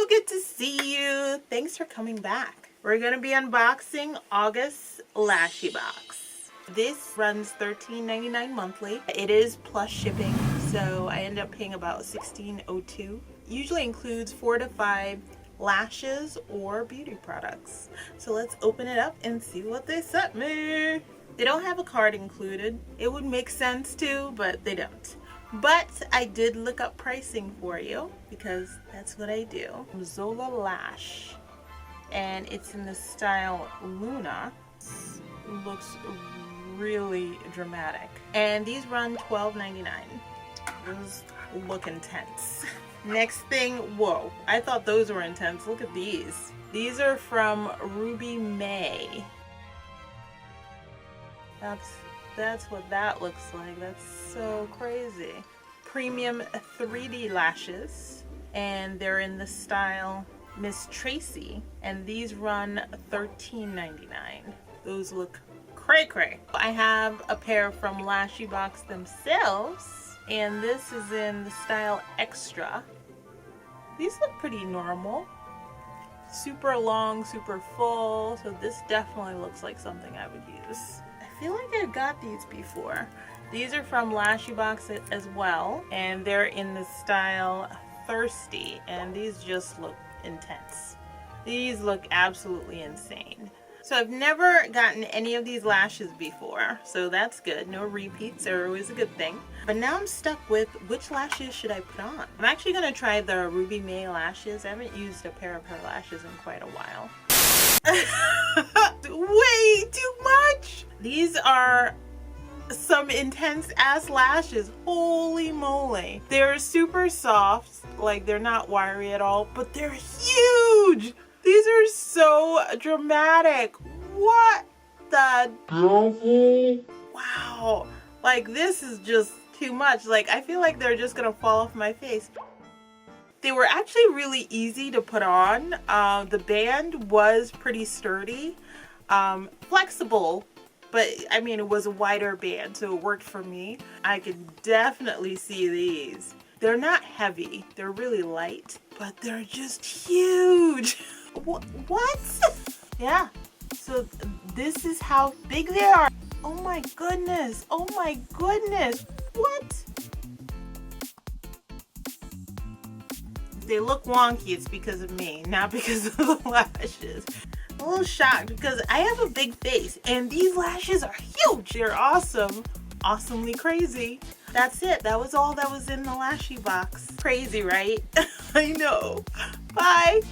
so good to see you. Thanks for coming back. We're going to be unboxing August LashyBox. This runs $13.99 monthly. It is plus shipping, so I end up paying about $16.02. Usually includes 4 to 5 lashes or beauty products. So let's open it up and see what they sent me. They don't have a card included. It would make sense to, but they don't. But I did look up pricing for you because that's what I do. Zola Lash, and it's in the style Luna. Looks really dramatic. And these run $12.99. Those look intense. Next thing, whoa, I thought those were intense. Look at these. These are from Ruby May. That's what that looks like. That's so crazy. Premium 3D lashes, and they're in the style Miss Tracy, and these run $13.99. Those look cray cray. I have a pair from LashyBox themselves, and this is in the style Extra. These look pretty normal. Super long, super full, so this definitely looks like something I would use. I feel like I've got these before. These are from LashyBox as well, and they're in the style Thirsty, and these just look intense. These look absolutely insane. So I've never gotten any of these lashes before, so that's good. No repeats are always a good thing. But now I'm stuck with which lashes should I put on. I'm actually going to try the Ruby May lashes. I haven't used a pair of her lashes in quite a while. Way too much! These are some intense ass lashes. Holy moly. They're super soft, like they're not wiry at all, but they're huge! These are so dramatic. What the devil? Wow. Like, this is just too much. Like, I feel like they're just gonna fall off my face. They were actually really easy to put on. The band was pretty sturdy, flexible, but I mean, it was a wider band, so it worked for me. I could definitely see these. They're not heavy, they're really light, but they're just huge. What? Yeah, so this is how big they are. Oh my goodness, oh my goodness, what? If they look wonky, it's because of me, not because of the lashes. I'm a little shocked because I have a big face and these lashes are huge. They're awesome, awesomely crazy. That's it. That was all that was in the LashyBox. Crazy, right? I know. Bye.